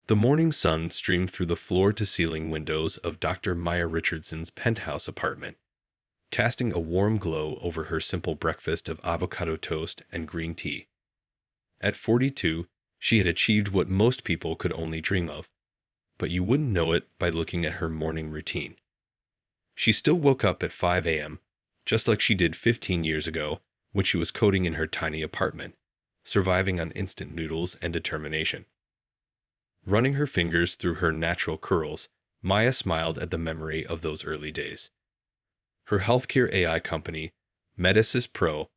The morning sun streamed through the floor-to-ceiling windows of Dr. Maya Richardson's penthouse apartment, casting a warm glow over her simple breakfast of avocado toast and green tea. At 42, she had achieved what most people could only dream of, but you wouldn't know it by looking at her morning routine. She still woke up at 5 a.m., just like she did 15 years ago when she was coding in her tiny apartment, surviving on instant noodles and determination. Running her fingers through her natural curls, Maya smiled at the memory of those early days. Her healthcare AI company, Medisys Pro,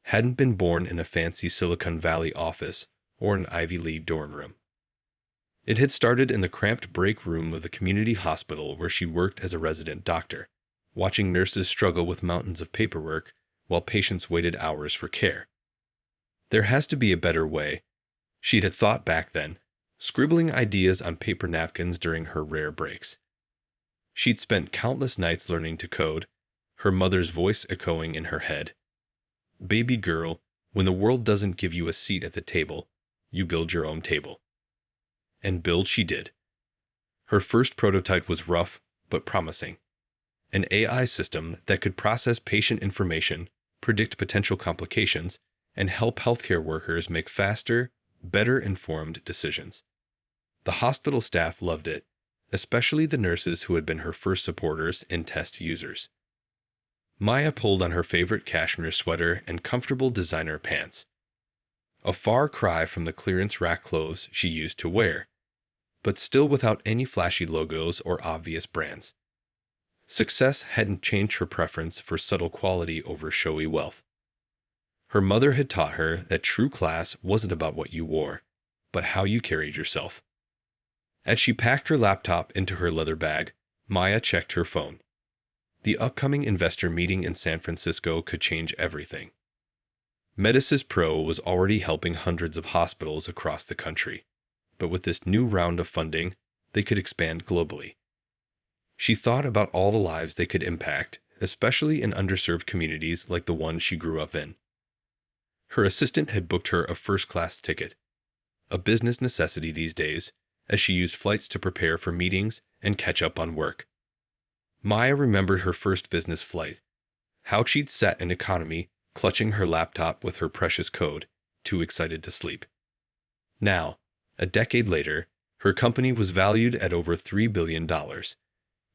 hadn't been born in a fancy Silicon Valley office or an Ivy League dorm room. It had started in the cramped break room of the community hospital where she worked as a resident doctor, watching nurses struggle with mountains of paperwork while patients waited hours for care. There has to be a better way, she'd had thought back then, scribbling ideas on paper napkins during her rare breaks. She'd spent countless nights learning to code, her mother's voice echoing in her head. Baby girl, when the world doesn't give you a seat at the table, you build your own table. And build she did. Her first prototype was rough, but promising. An AI system that could process patient information, predict potential complications, and help healthcare workers make faster, better-informed decisions. The hospital staff loved it, especially the nurses who had been her first supporters and test users. Maya pulled on her favorite cashmere sweater and comfortable designer pants. A far cry from the clearance rack clothes she used to wear, but still without any flashy logos or obvious brands. Success hadn't changed her preference for subtle quality over showy wealth. Her mother had taught her that true class wasn't about what you wore, but how you carried yourself. As she packed her laptop into her leather bag, Maya checked her phone. The upcoming investor meeting in San Francisco could change everything. Medisys Pro was already helping hundreds of hospitals across the country, but with this new round of funding, they could expand globally. She thought about all the lives they could impact, especially in underserved communities like the one she grew up in. Her assistant had booked her a first-class ticket, a business necessity these days, as she used flights to prepare for meetings and catch up on work. Maya remembered her first business flight, how she'd sat in economy, clutching her laptop with her precious code, too excited to sleep. Now, a decade later, her company was valued at over $3 billion,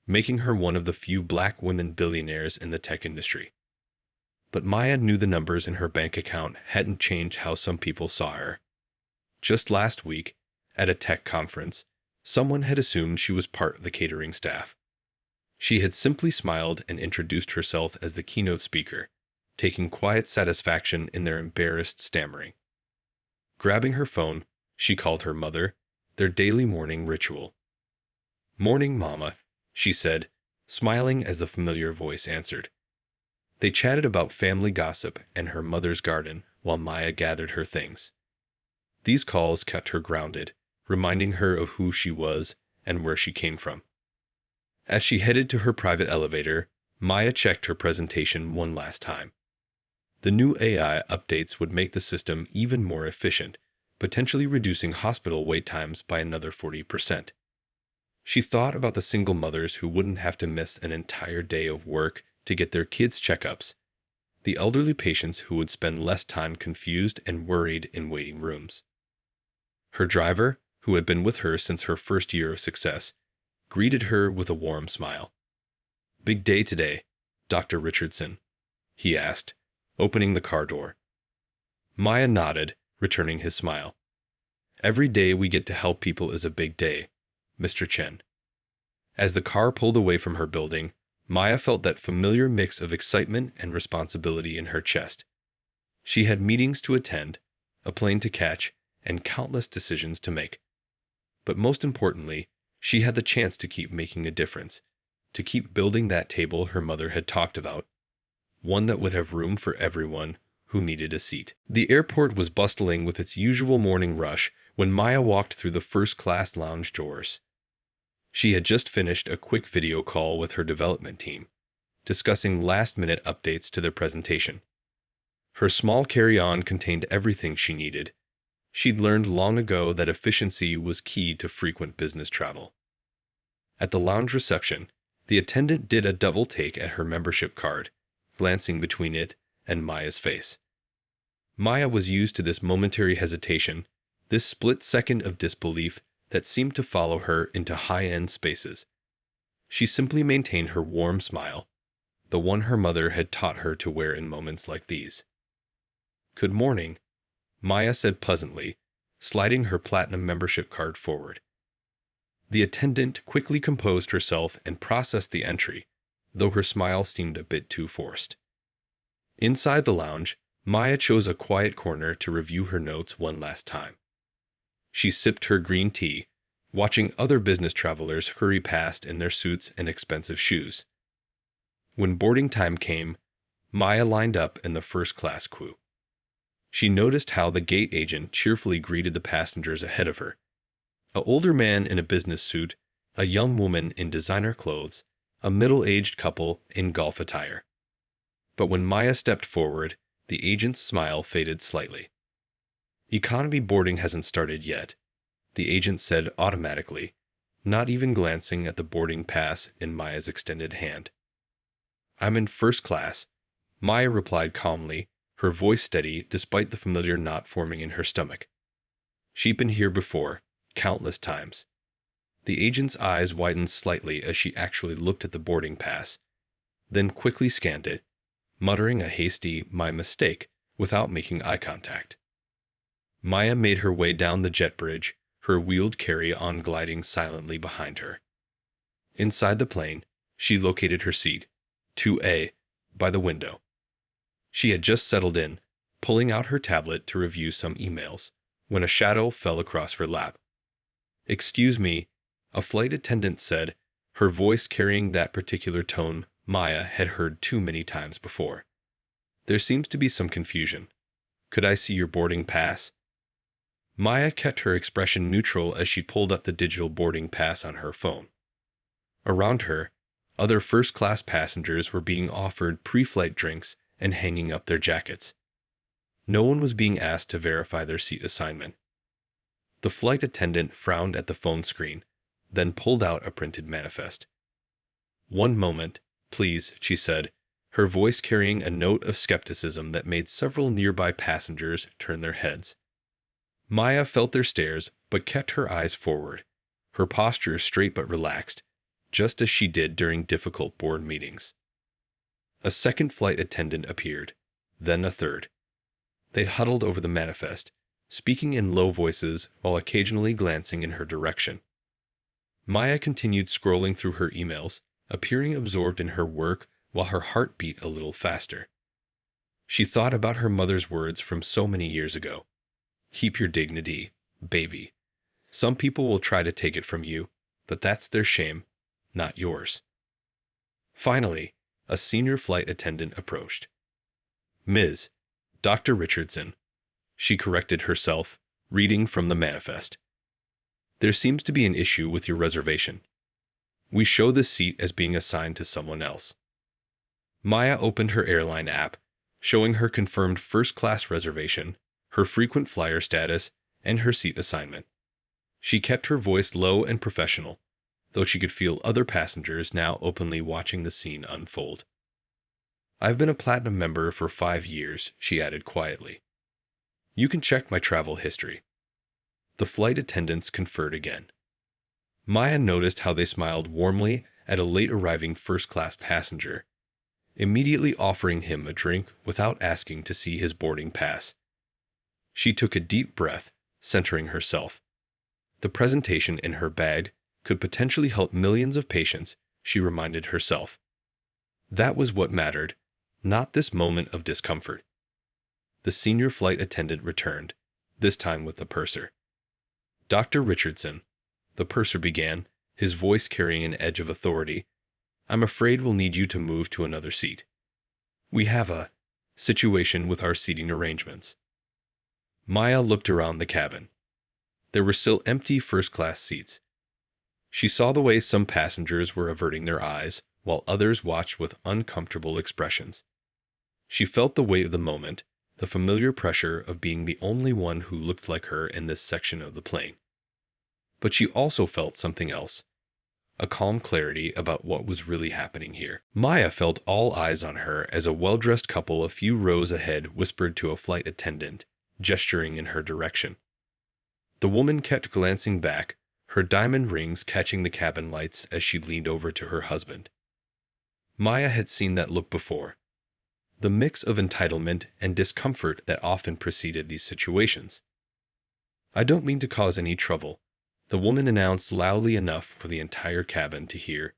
making her one of the few black women billionaires in the tech industry. But Maya knew the numbers in her bank account hadn't changed how some people saw her. Just last week, at a tech conference, someone had assumed she was part of the catering staff. She had simply smiled and introduced herself as the keynote speaker, taking quiet satisfaction in their embarrassed stammering. Grabbing her phone, she called her mother, their daily morning ritual. "Morning, Mama," she said, smiling as the familiar voice answered. They chatted about family gossip and her mother's garden while Maya gathered her things. These calls kept her grounded, reminding her of who she was and where she came from. As she headed to her private elevator, Maya checked her presentation one last time. The new AI updates would make the system even more efficient, potentially reducing hospital wait times by another 40%. She thought about the single mothers who wouldn't have to miss an entire day of work to get their kids' checkups, the elderly patients who would spend less time confused and worried in waiting rooms. Her driver, who had been with her since her first year of success, greeted her with a warm smile. "Big day today, Dr. Richardson?" he asked, opening the car door. Maya nodded, returning his smile. "Every day we get to help people is a big day, Mr. Chen." As the car pulled away from her building, Maya felt that familiar mix of excitement and responsibility in her chest. She had meetings to attend, a plane to catch, and countless decisions to make. But most importantly, she had the chance to keep making a difference, to keep building that table her mother had talked about, one that would have room for everyone who needed a seat. The airport was bustling with its usual morning rush when Maya walked through the first-class lounge doors. She had just finished a quick video call with her development team, discussing last-minute updates to their presentation. Her small carry-on contained everything she needed. She'd learned long ago that efficiency was key to frequent business travel. At the lounge reception, the attendant did a double take at her membership card, glancing between it and Maya's face. Maya was used to this momentary hesitation, this split second of disbelief that seemed to follow her into high-end spaces. She simply maintained her warm smile, the one her mother had taught her to wear in moments like these. "Good morning," Maya said pleasantly, sliding her platinum membership card forward. The attendant quickly composed herself and processed the entry, though her smile seemed a bit too forced. Inside the lounge, Maya chose a quiet corner to review her notes one last time. She sipped her green tea, watching other business travelers hurry past in their suits and expensive shoes. When boarding time came, Maya lined up in the first-class queue. She noticed how the gate agent cheerfully greeted the passengers ahead of her. An older man in a business suit, a young woman in designer clothes, a middle-aged couple in golf attire. But when Maya stepped forward, the agent's smile faded slightly. "Economy boarding hasn't started yet," the agent said automatically, not even glancing at the boarding pass in Maya's extended hand. "I'm in first class," Maya replied calmly, her voice steady despite the familiar knot forming in her stomach. She'd been here before, countless times. The agent's eyes widened slightly as she actually looked at the boarding pass, then quickly scanned it, muttering a hasty "my mistake" without making eye contact. Maya made her way down the jet bridge, her wheeled carry-on gliding silently behind her. Inside the plane, she located her seat, 2A, by the window. She had just settled in, pulling out her tablet to review some emails, when a shadow fell across her lap. "Excuse me," a flight attendant said, her voice carrying that particular tone Maya had heard too many times before. "There seems to be some confusion. Could I see your boarding pass?" Maya kept her expression neutral as she pulled up the digital boarding pass on her phone. Around her, other first-class passengers were being offered pre-flight drinks and hanging up their jackets. No one was being asked to verify their seat assignment. The flight attendant frowned at the phone screen, then pulled out a printed manifest. "One moment, please," she said, her voice carrying a note of skepticism that made several nearby passengers turn their heads. Maya felt their stares, but kept her eyes forward, her posture straight but relaxed, just as she did during difficult board meetings. A second flight attendant appeared, then a third. They huddled over the manifest, speaking in low voices while occasionally glancing in her direction. Maya continued scrolling through her emails, appearing absorbed in her work while her heart beat a little faster. She thought about her mother's words from so many years ago. "Keep your dignity, baby. Some people will try to take it from you, but that's their shame, not yours." Finally, a senior flight attendant approached. "Ms. Dr. Richardson," she corrected herself, reading from the manifest. "There seems to be an issue with your reservation. We show this seat as being assigned to someone else." Maya opened her airline app, showing her confirmed first-class reservation, her frequent flyer status, and her seat assignment. She kept her voice low and professional, though she could feel other passengers now openly watching the scene unfold. "I've been a platinum member for 5 years," she added quietly. "You can check my travel history." The flight attendants conferred again. Maya noticed how they smiled warmly at a late-arriving first-class passenger, immediately offering him a drink without asking to see his boarding pass. She took a deep breath, centering herself. The presentation in her bag could potentially help millions of patients, she reminded herself. That was what mattered, not this moment of discomfort. The senior flight attendant returned, this time with the purser. "Dr. Richardson," the purser began, his voice carrying an edge of authority, "I'm afraid we'll need you to move to another seat. We have a situation with our seating arrangements." Maya looked around the cabin. There were still empty first-class seats. She saw the way some passengers were averting their eyes, while others watched with uncomfortable expressions. She felt the weight of the moment, the familiar pressure of being the only one who looked like her in this section of the plane. But she also felt something else, a calm clarity about what was really happening here. Maya felt all eyes on her as a well-dressed couple a few rows ahead whispered to a flight attendant, gesturing in her direction. The woman kept glancing back, her diamond rings catching the cabin lights as she leaned over to her husband. Maya had seen that look before. The mix of entitlement and discomfort that often preceded these situations. "I don't mean to cause any trouble," the woman announced loudly enough for the entire cabin to hear,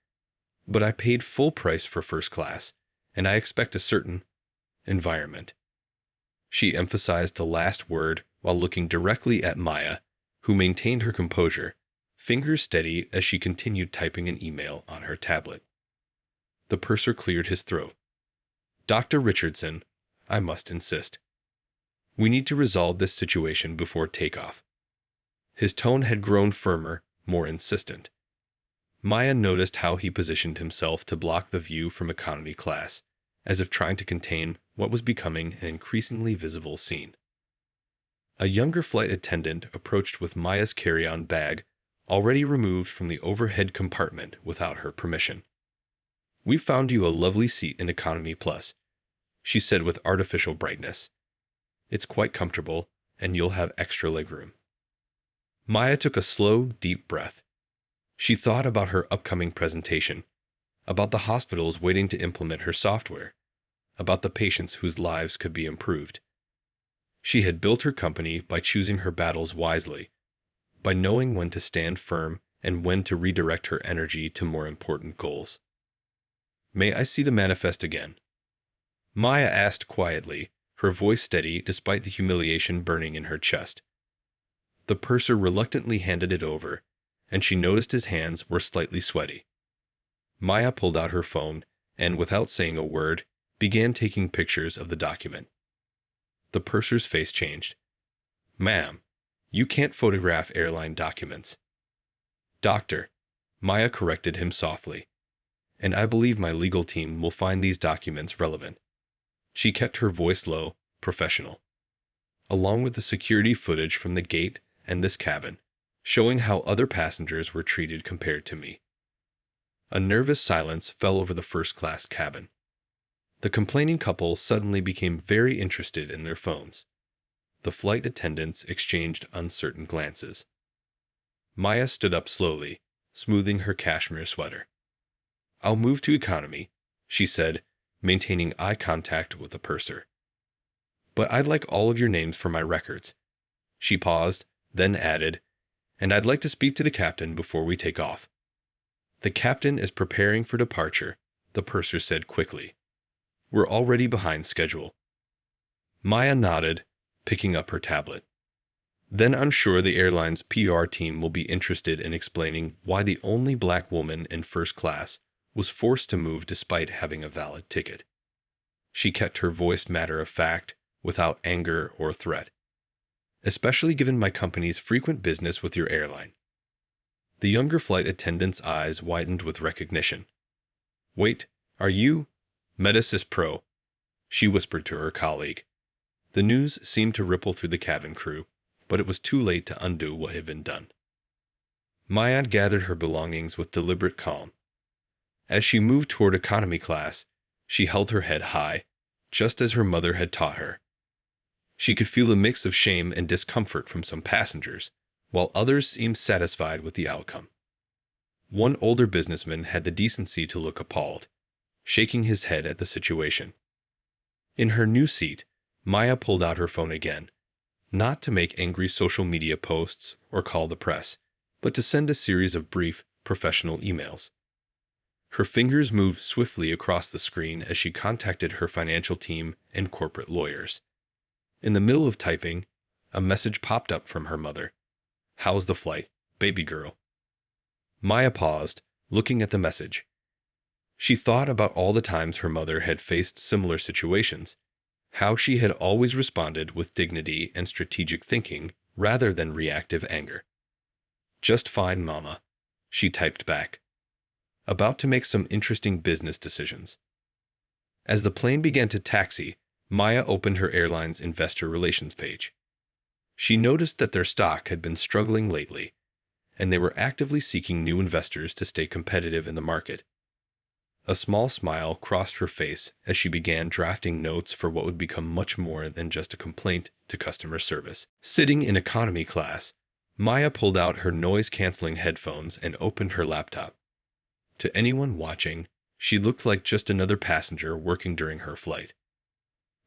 "but I paid full price for first class, and I expect a certain environment." She emphasized the last word while looking directly at Maya, who maintained her composure, fingers steady as she continued typing an email on her tablet. The purser cleared his throat. "Dr. Richardson, I must insist. We need to resolve this situation before takeoff." His tone had grown firmer, more insistent. Maya noticed how he positioned himself to block the view from economy class, as if trying to contain what was becoming an increasingly visible scene. A younger flight attendant approached with Maya's carry-on bag, already removed from the overhead compartment without her permission. "We found you a lovely seat in Economy Plus," she said with artificial brightness. "It's quite comfortable, and you'll have extra legroom." Maya took a slow, deep breath. She thought about her upcoming presentation, about the hospitals waiting to implement her software, about the patients whose lives could be improved. She had built her company by choosing her battles wisely, by knowing when to stand firm and when to redirect her energy to more important goals. "May I see the manifest again?" Maya asked quietly, her voice steady despite the humiliation burning in her chest. The purser reluctantly handed it over, and she noticed his hands were slightly sweaty. Maya pulled out her phone and, without saying a word, began taking pictures of the document. The purser's face changed. "Ma'am, you can't photograph airline documents." "Doctor," Maya corrected him softly, "and I believe my legal team will find these documents relevant." She kept her voice low, professional. "Along with the security footage from the gate and this cabin, showing how other passengers were treated compared to me." A nervous silence fell over the first-class cabin. The complaining couple suddenly became very interested in their phones. The flight attendants exchanged uncertain glances. Maya stood up slowly, smoothing her cashmere sweater. "I'll move to economy," she said, maintaining eye contact with the purser. "But I'd like all of your names for my records." She paused, then added, "And I'd like to speak to the captain before we take off." "The captain is preparing for departure," the purser said quickly. "We're already behind schedule." Maya nodded, picking up her tablet. "Then I'm sure the airline's PR team will be interested in explaining why the only black woman in first class was forced to move despite having a valid ticket." She kept her voice matter-of-fact, without anger or threat. "Especially given my company's frequent business with your airline." The younger flight attendant's eyes widened with recognition. "Wait, are you Medisys Pro?" she whispered to her colleague. The news seemed to ripple through the cabin crew, but it was too late to undo what had been done. Maya gathered her belongings with deliberate calm. As she moved toward economy class, she held her head high, just as her mother had taught her. She could feel a mix of shame and discomfort from some passengers, while others seemed satisfied with the outcome. One older businessman had the decency to look appalled, shaking his head at the situation. In her new seat, Maya pulled out her phone again, not to make angry social media posts or call the press, but to send a series of brief, professional emails. Her fingers moved swiftly across the screen as she contacted her financial team and corporate lawyers. In the middle of typing, a message popped up from her mother. "How's the flight, baby girl?" Maya paused, looking at the message. She thought about all the times her mother had faced similar situations, how she had always responded with dignity and strategic thinking rather than reactive anger. "Just fine, Mama," she typed back. About to make some interesting business decisions. As the plane began to taxi, Maya opened her airline's investor relations page. She noticed that their stock had been struggling lately, and they were actively seeking new investors to stay competitive in the market. A small smile crossed her face as she began drafting notes for what would become much more than just a complaint to customer service. Sitting in economy class, Maya pulled out her noise-canceling headphones and opened her laptop. To anyone watching, she looked like just another passenger working during her flight.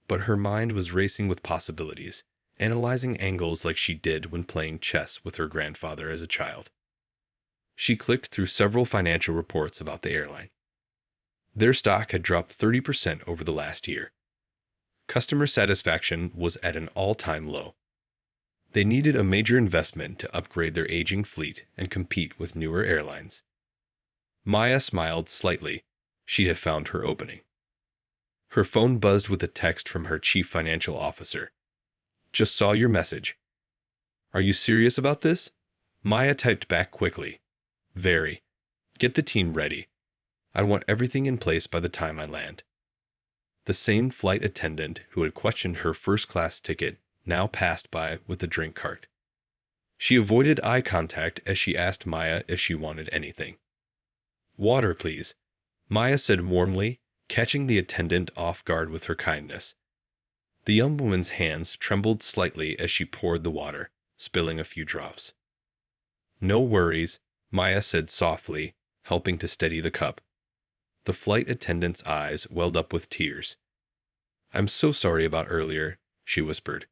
But her mind was racing with possibilities, analyzing angles like she did when playing chess with her grandfather as a child. She clicked through several financial reports about the airline. Their stock had dropped 30% over the last year. Customer satisfaction was at an all-time low. They needed a major investment to upgrade their aging fleet and compete with newer airlines. Maya smiled slightly. She had found her opening. Her phone buzzed with a text from her chief financial officer. "Just saw your message. Are you serious about this?" Maya typed back quickly. "Very. Get the team ready. I want everything in place by the time I land." The same flight attendant who had questioned her first-class ticket now passed by with a drink cart. She avoided eye contact as she asked Maya if she wanted anything. "Water, please," Maya said warmly, catching the attendant off guard with her kindness. The young woman's hands trembled slightly as she poured the water, spilling a few drops. "No worries," Maya said softly, helping to steady the cup. The flight attendant's eyes welled up with tears. "I'm so sorry about earlier," she whispered.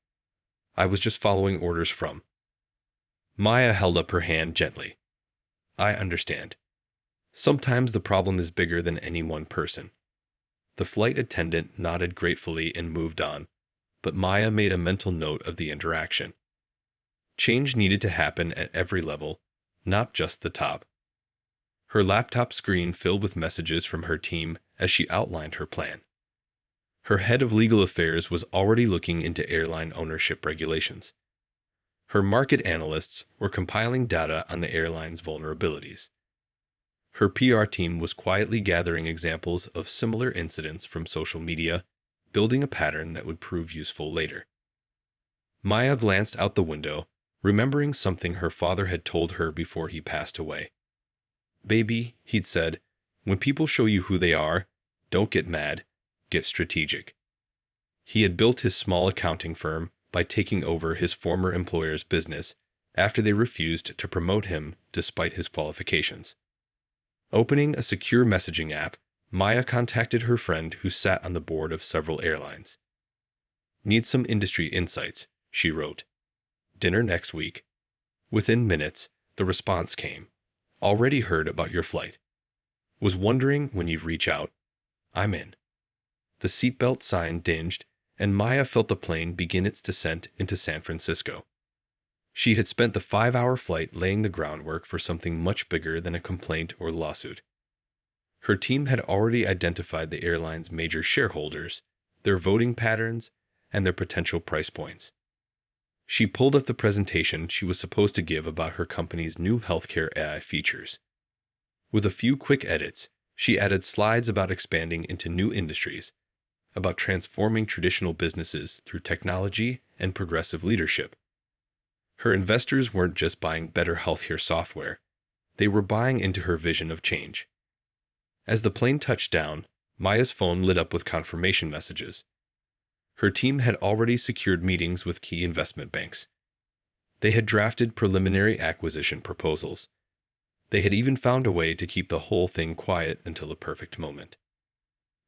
"I was just following orders from—" Maya held up her hand gently. "I understand. Sometimes the problem is bigger than any one person." The flight attendant nodded gratefully and moved on, but Maya made a mental note of the interaction. Change needed to happen at every level, not just the top. Her laptop screen filled with messages from her team as she outlined her plan. Her head of legal affairs was already looking into airline ownership regulations. Her market analysts were compiling data on the airline's vulnerabilities. Her PR team was quietly gathering examples of similar incidents from social media, building a pattern that would prove useful later. Maya glanced out the window, remembering something her father had told her before he passed away. "Baby," he'd said, "when people show you who they are, don't get mad, get strategic." He had built his small accounting firm by taking over his former employer's business after they refused to promote him despite his qualifications. Opening a secure messaging app, Maya contacted her friend who sat on the board of several airlines. "Need some industry insights," she wrote. "Dinner next week." Within minutes, the response came. "Already heard about your flight. Was wondering when you'd reach out. I'm in." The seatbelt sign dinged, and Maya felt the plane begin its descent into San Francisco. She had spent the 5-hour flight laying the groundwork for something much bigger than a complaint or lawsuit. Her team had already identified the airline's major shareholders, their voting patterns, and their potential price points. She pulled up the presentation she was supposed to give about her company's new healthcare AI features. With a few quick edits, she added slides about expanding into new industries, about transforming traditional businesses through technology and progressive leadership. Her investors weren't just buying better healthcare software, they were buying into her vision of change. As the plane touched down, Maya's phone lit up with confirmation messages. Her team had already secured meetings with key investment banks. They had drafted preliminary acquisition proposals. They had even found a way to keep the whole thing quiet until the perfect moment.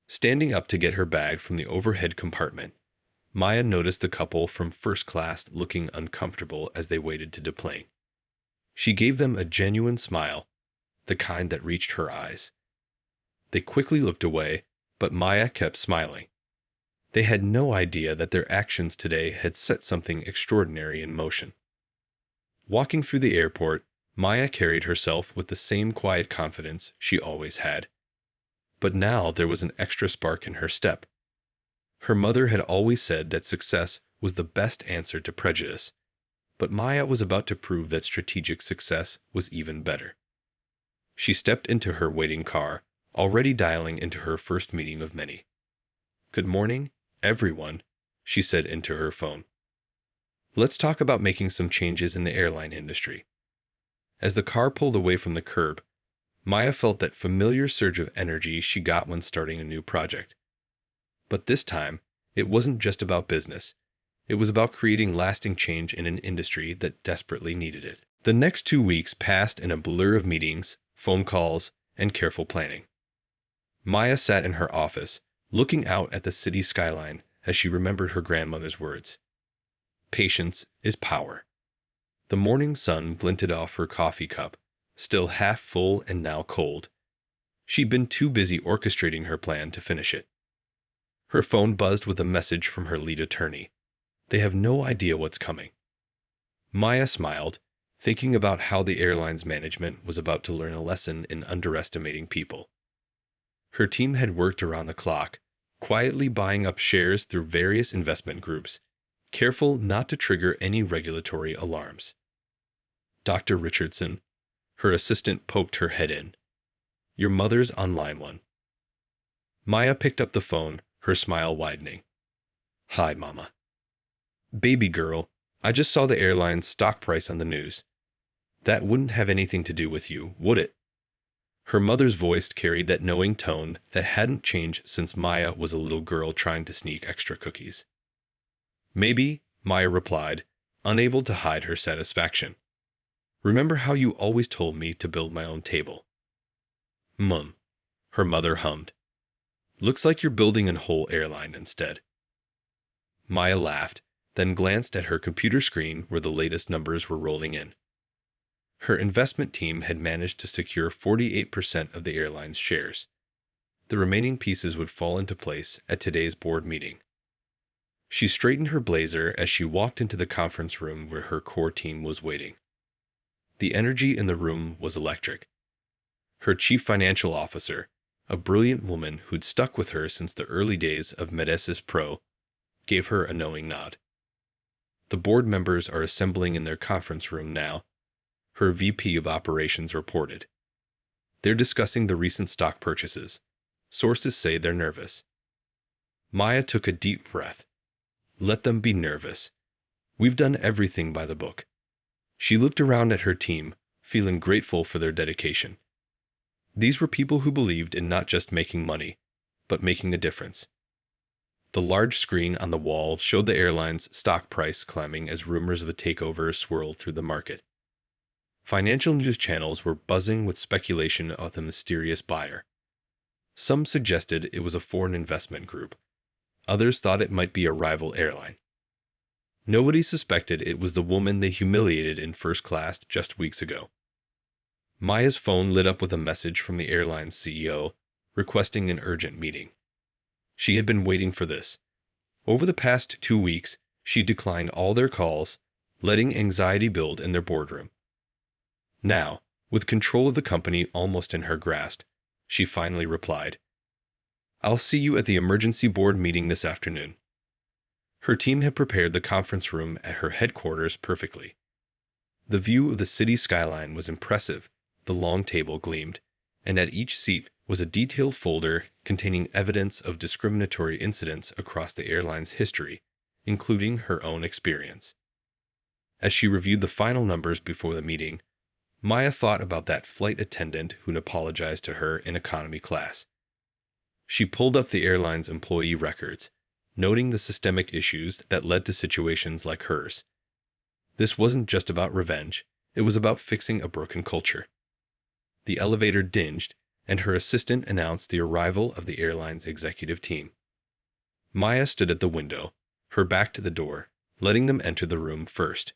Standing up to get her bag from the overhead compartment, Maya noticed the couple from first class looking uncomfortable as they waited to deplane. She gave them a genuine smile, the kind that reached her eyes. They quickly looked away, but Maya kept smiling. They had no idea that their actions today had set something extraordinary in motion. Walking through the airport, Maya carried herself with the same quiet confidence she always had. But now there was an extra spark in her step. Her mother had always said that success was the best answer to prejudice, but Maya was about to prove that strategic success was even better. She stepped into her waiting car, already dialing into her first meeting of many. "Good morning, Everyone, she said into her phone. Let's talk about making some changes in the airline industry. As the car pulled away from the curb, Maya felt that familiar surge of energy she got when starting a new project. But this time, it wasn't just about business. It was about creating lasting change in an industry that desperately needed it. The next 2 weeks passed in a blur of meetings, phone calls, and careful planning. Maya sat in her office, looking out at the city skyline as she remembered her grandmother's words. Patience is power. The morning sun glinted off her coffee cup, still half full and now cold. She'd been too busy orchestrating her plan to finish it. Her phone buzzed with a message from her lead attorney. They have no idea what's coming. Maya smiled, thinking about how the airline's management was about to learn a lesson in underestimating people. Her team had worked around the clock, quietly buying up shares through various investment groups, careful not to trigger any regulatory alarms. Dr. Richardson, her assistant, poked her head in. Your mother's on line 1. Maya picked up the phone, her smile widening. Hi, Mama. Baby girl, I just saw the airline's stock price on the news. That wouldn't have anything to do with you, would it? Her mother's voice carried that knowing tone that hadn't changed since Maya was a little girl trying to sneak extra cookies. Maybe, Maya replied, unable to hide her satisfaction. Remember how you always told me to build my own table? Mum, her mother hummed. Looks like you're building a whole airline instead. Maya laughed, then glanced at her computer screen where the latest numbers were rolling in. Her investment team had managed to secure 48% of the airline's shares. The remaining pieces would fall into place at today's board meeting. She straightened her blazer as she walked into the conference room where her core team was waiting. The energy in the room was electric. Her chief financial officer, a brilliant woman who'd stuck with her since the early days of Medicis Pro, gave her a knowing nod. The board members are assembling in their conference room now, her VP of operations reported. They're discussing the recent stock purchases. Sources say they're nervous. Maya took a deep breath. Let them be nervous. We've done everything by the book. She looked around at her team, feeling grateful for their dedication. These were people who believed in not just making money, but making a difference. The large screen on the wall showed the airline's stock price climbing as rumors of a takeover swirled through the market. Financial news channels were buzzing with speculation of the mysterious buyer. Some suggested it was a foreign investment group. Others thought it might be a rival airline. Nobody suspected it was the woman they humiliated in first class just weeks ago. Maya's phone lit up with a message from the airline's CEO, requesting an urgent meeting. She had been waiting for this. Over the past 2 weeks, she declined all their calls, letting anxiety build in their boardroom. Now, with control of the company almost in her grasp, she finally replied, I'll see you at the emergency board meeting this afternoon. Her team had prepared the conference room at her headquarters perfectly. The view of the city skyline was impressive, the long table gleamed, and at each seat was a detailed folder containing evidence of discriminatory incidents across the airline's history, including her own experience. As she reviewed the final numbers before the meeting, Maya thought about that flight attendant who'd apologized to her in economy class. She pulled up the airline's employee records, noting the systemic issues that led to situations like hers. This wasn't just about revenge, it was about fixing a broken culture. The elevator dinged, and her assistant announced the arrival of the airline's executive team. Maya stood at the window, her back to the door, letting them enter the room first.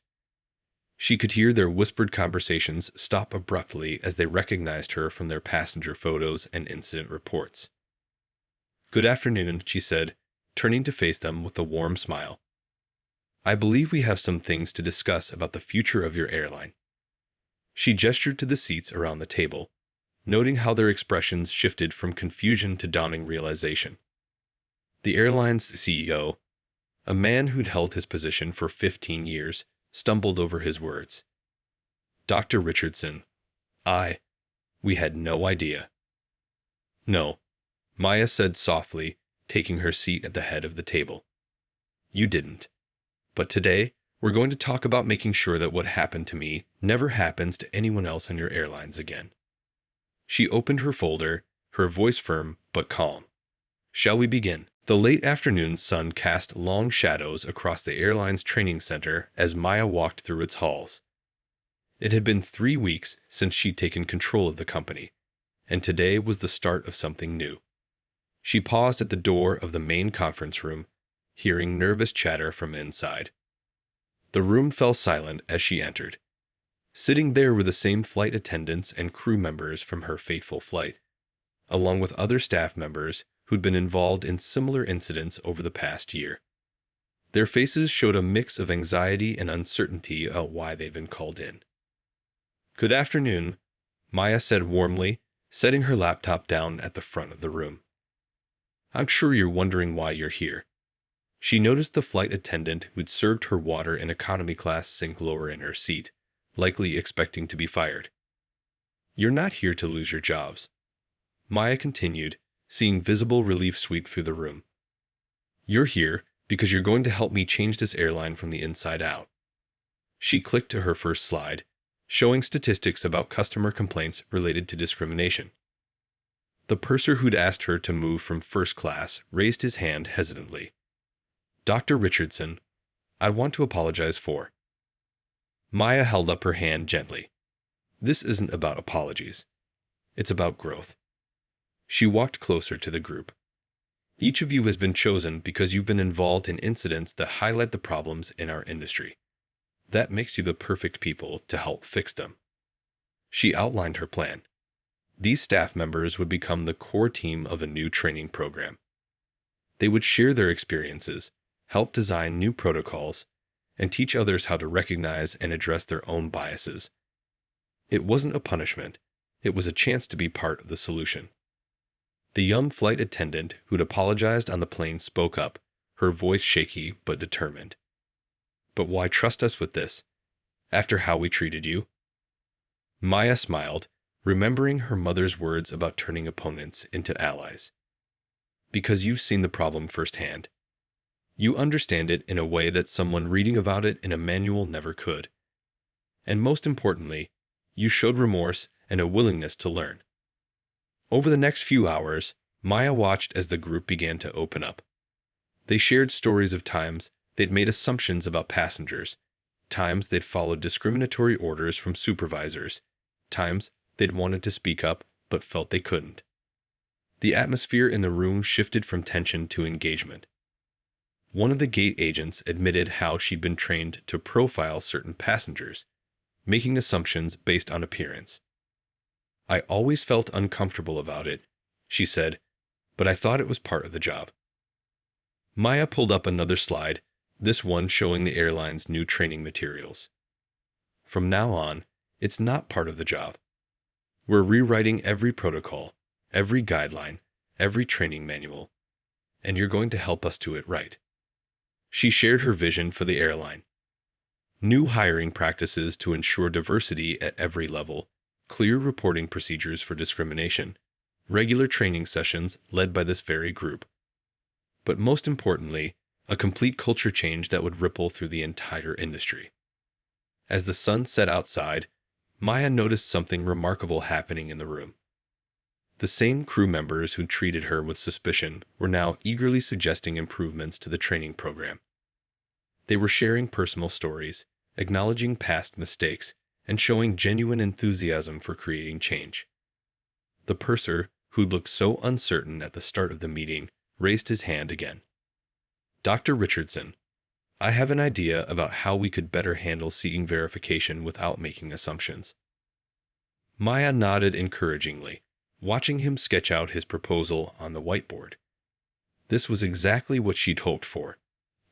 She could hear their whispered conversations stop abruptly as they recognized her from their passenger photos and incident reports. Good afternoon, she said, turning to face them with a warm smile. I believe we have some things to discuss about the future of your airline. She gestured to the seats around the table, noting how their expressions shifted from confusion to dawning realization. The airline's CEO, a man who'd held his position for 15 years, stumbled over his words. Dr. Richardson, we had no idea. No, Maya said softly, taking her seat at the head of the table. You didn't. But today, we're going to talk about making sure that what happened to me never happens to anyone else on your airlines again. She opened her folder, her voice firm but calm. Shall we begin? The late afternoon sun cast long shadows across the airline's training center as Maya walked through its halls. It had been 3 weeks since she'd taken control of the company, and today was the start of something new. She paused at the door of the main conference room, hearing nervous chatter from inside. The room fell silent as she entered. Sitting there were the same flight attendants and crew members from her fateful flight, along with other staff members who'd been involved in similar incidents over the past year. Their faces showed a mix of anxiety and uncertainty about why they'd been called in. "Good afternoon," Maya said warmly, setting her laptop down at the front of the room. "I'm sure you're wondering why you're here." She noticed the flight attendant who'd served her water in economy class sink lower in her seat, likely expecting to be fired. "You're not here to lose your jobs," Maya continued, seeing visible relief sweep through the room. "You're here because you're going to help me change this airline from the inside out." She clicked to her first slide, showing statistics about customer complaints related to discrimination. The purser who'd asked her to move from first class raised his hand hesitantly. "Dr. Richardson, I want to apologize for." Maya held up her hand gently. "This isn't about apologies. It's about growth." She walked closer to the group. "Each of you has been chosen because you've been involved in incidents that highlight the problems in our industry. That makes you the perfect people to help fix them." She outlined her plan. These staff members would become the core team of a new training program. They would share their experiences, help design new protocols, and teach others how to recognize and address their own biases. It wasn't a punishment. It was a chance to be part of the solution. The young flight attendant who'd apologized on the plane spoke up, her voice shaky but determined. "But why trust us with this, after how we treated you?" Maya smiled, remembering her mother's words about turning opponents into allies. "Because you've seen the problem firsthand. You understand it in a way that someone reading about it in a manual never could. And most importantly, you showed remorse and a willingness to learn." Over the next few hours, Maya watched as the group began to open up. They shared stories of times they'd made assumptions about passengers, times they'd followed discriminatory orders from supervisors, times they'd wanted to speak up but felt they couldn't. The atmosphere in the room shifted from tension to engagement. One of the gate agents admitted how she'd been trained to profile certain passengers, making assumptions based on appearance. "I always felt uncomfortable about it," she said, "but I thought it was part of the job." Maya pulled up another slide, this one showing the airline's new training materials. "From now on, it's not part of the job. We're rewriting every protocol, every guideline, every training manual, and you're going to help us do it right." She shared her vision for the airline. New hiring practices to ensure diversity at every level, clear reporting procedures for discrimination, regular training sessions led by this very group. But most importantly, a complete culture change that would ripple through the entire industry. As the sun set outside, Maya noticed something remarkable happening in the room. The same crew members who treated her with suspicion were now eagerly suggesting improvements to the training program. They were sharing personal stories, acknowledging past mistakes, and showing genuine enthusiasm for creating change. The purser, who looked so uncertain at the start of the meeting, raised his hand again. "Dr. Richardson, I have an idea about how we could better handle seeking verification without making assumptions." Maya nodded encouragingly, watching him sketch out his proposal on the whiteboard. This was exactly what she'd hoped for,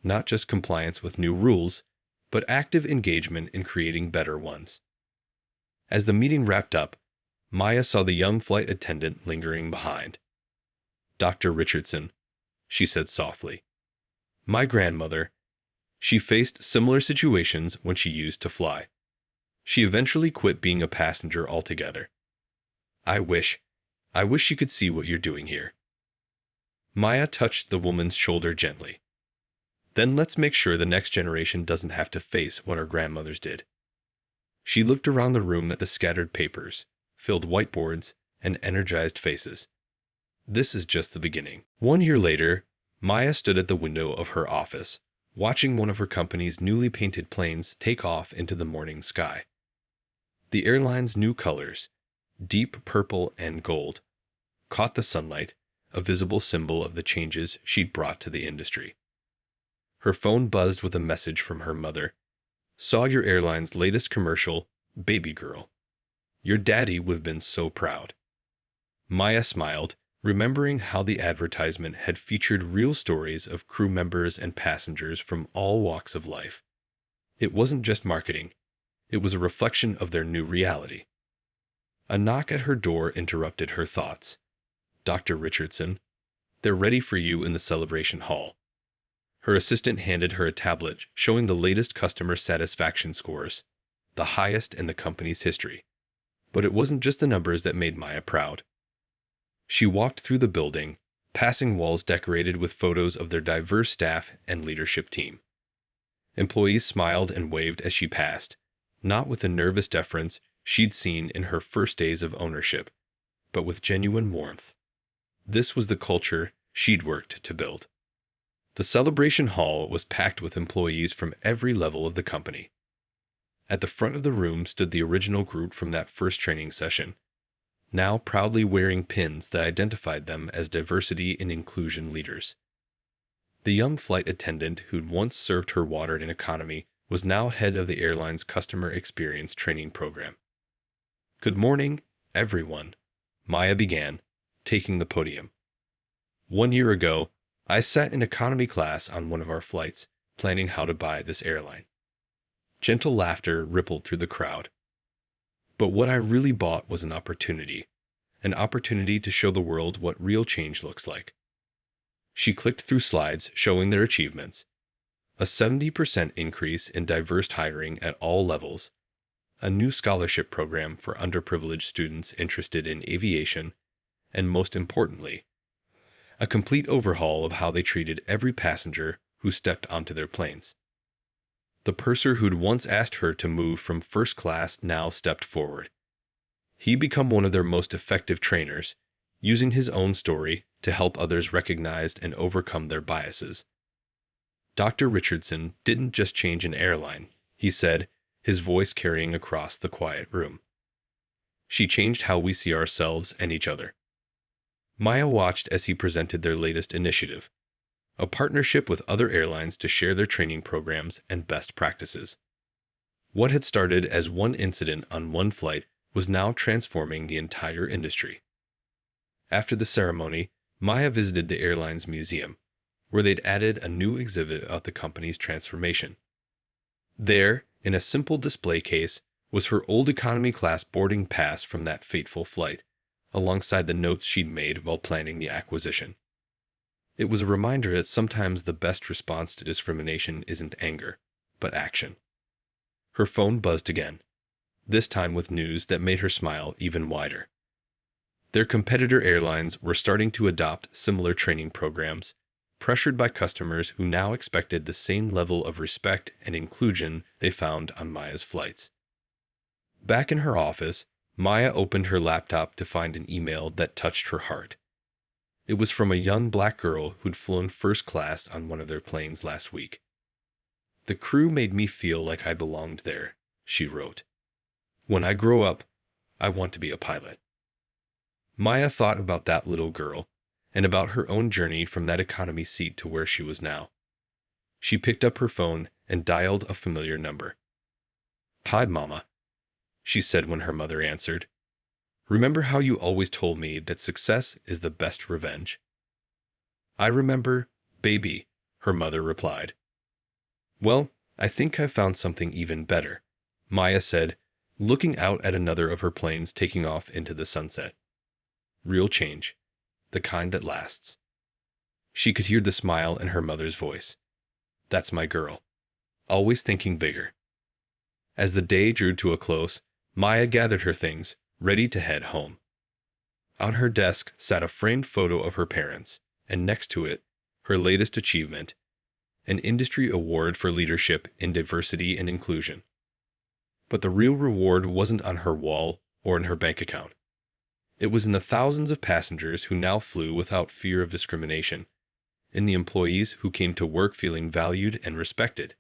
not just compliance with new rules, but active engagement in creating better ones. As the meeting wrapped up, Maya saw the young flight attendant lingering behind. "Dr. Richardson," she said softly. "My grandmother, she faced similar situations when she used to fly. She eventually quit being a passenger altogether. I wish you could see what you're doing here." Maya touched the woman's shoulder gently. Then let's make sure the next generation doesn't have to face what our grandmothers did. She looked around the room at the scattered papers, filled whiteboards, and energized faces. This is just the beginning. 1 year later, Maya stood at the window of her office, watching one of her company's newly painted planes take off into the morning sky. The airline's new colors, deep purple and gold, caught the sunlight, a visible symbol of the changes she'd brought to the industry. Her phone buzzed with a message from her mother. Saw your airline's latest commercial, baby girl. Your daddy would have been so proud. Maya smiled, remembering how the advertisement had featured real stories of crew members and passengers from all walks of life. It wasn't just marketing. It was a reflection of their new reality. A knock at her door interrupted her thoughts. Dr. Richardson, they're ready for you in the celebration hall. Her assistant handed her a tablet showing the latest customer satisfaction scores, the highest in the company's history. But it wasn't just the numbers that made Maya proud. She walked through the building, passing walls decorated with photos of their diverse staff and leadership team. Employees smiled and waved as she passed, not with the nervous deference she'd seen in her first days of ownership, but with genuine warmth. This was the culture she'd worked to build. The celebration hall was packed with employees from every level of the company. At the front of the room stood the original group from that first training session, now proudly wearing pins that identified them as diversity and inclusion leaders. The young flight attendant who'd once served her water in economy was now head of the airline's customer experience training program. Good morning, everyone, Maya began, taking the podium. 1 year ago, I sat in economy class on one of our flights, planning how to buy this airline. Gentle laughter rippled through the crowd. But what I really bought was an opportunity to show the world what real change looks like. She clicked through slides showing their achievements. A 70% increase in diverse hiring at all levels, a new scholarship program for underprivileged students interested in aviation, and most importantly, a complete overhaul of how they treated every passenger who stepped onto their planes. The purser who'd once asked her to move from first class now stepped forward. He'd become one of their most effective trainers, using his own story to help others recognize and overcome their biases. Dr. Richardson didn't just change an airline, he said, his voice carrying across the quiet room. She changed how we see ourselves and each other. Maya watched as he presented their latest initiative, a partnership with other airlines to share their training programs and best practices. What had started as one incident on one flight was now transforming the entire industry. After the ceremony, Maya visited the airline's museum, where they'd added a new exhibit of the company's transformation. There, in a simple display case, was her old economy class boarding pass from that fateful flight, alongside the notes she'd made while planning the acquisition. It was a reminder that sometimes the best response to discrimination isn't anger, but action. Her phone buzzed again, this time with news that made her smile even wider. Their competitor airlines were starting to adopt similar training programs, pressured by customers who now expected the same level of respect and inclusion they found on Maya's flights. Back in her office, Maya opened her laptop to find an email that touched her heart. It was from a young black girl who'd flown first class on one of their planes last week. The crew made me feel like I belonged there, she wrote. When I grow up, I want to be a pilot. Maya thought about that little girl and about her own journey from that economy seat to where she was now. She picked up her phone and dialed a familiar number. "Hi, Mama," she said when her mother answered. "Remember how you always told me that success is the best revenge?" "I remember, baby," her mother replied. "Well, I think I've found something even better," Maya said, looking out at another of her planes taking off into the sunset. Real change, the kind that lasts. She could hear the smile in her mother's voice. That's my girl, always thinking bigger. As the day drew to a close, Maya gathered her things, ready to head home. On her desk sat a framed photo of her parents, and next to it, her latest achievement, an industry award for leadership in diversity and inclusion. But the real reward wasn't on her wall or in her bank account. It was in the thousands of passengers who now flew without fear of discrimination, in the employees who came to work feeling valued and respected,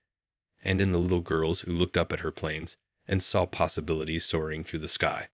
and in the little girls who looked up at her planes and saw possibilities soaring through the sky.